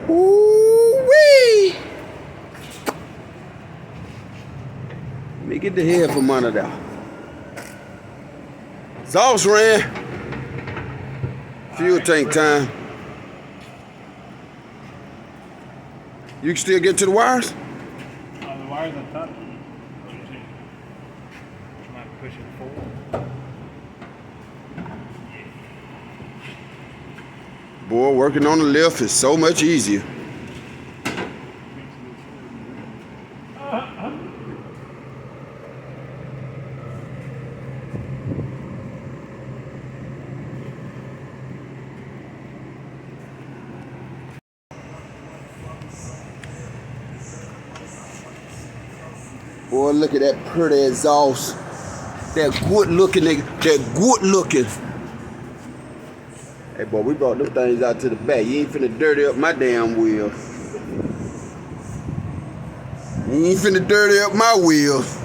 Ooh-wee! Let me get the head from under there. Exhaust ran. Fuel tank time. You can still get to the wires? The wires on top. Might push it forward. Boy, working on the lift is so much easier. Boy, look at that pretty exhaust. That good looking nigga. That good looking. Hey boy, we brought them things out to the back. You ain't finna dirty up my damn wheels. You ain't finna dirty up my wheels.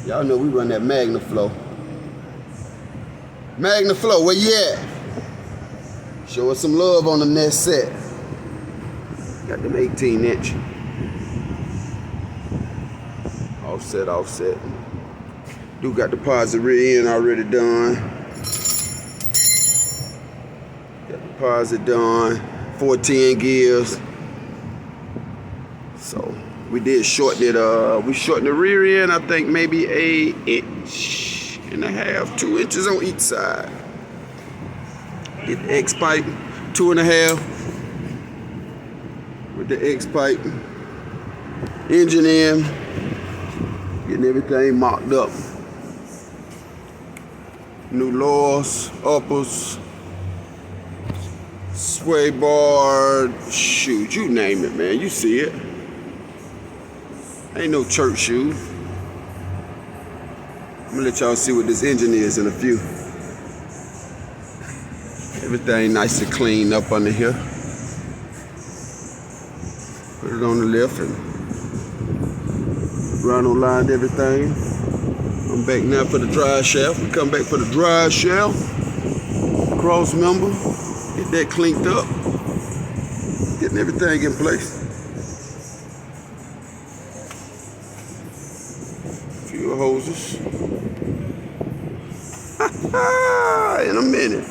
Y'all know we run that Magna Flow. Magna Flow, where you at? Show us some love on the next set. Got them 18-inch. Offset. Do got the deposit rear end already done. Got the deposit done. 410 gears. So we did shorten it. We shortened the rear end, I think maybe 1.5 inches, 2 inches on each side. Get the X pipe 2.5 with the X pipe. Engine in. Getting everything mocked up. New lowers, uppers, sway bar, shoot, you name it, man. You see it. Ain't no church shoe. I'm gonna let y'all see what this engine is in a few. Everything nice and clean up under here. Put it on the lift and Ronald lined everything. I'm back now for the drive shaft. We come back for the drive shaft. Cross member. Get that cleaned up. Getting everything in place. Fuel hoses. In a minute.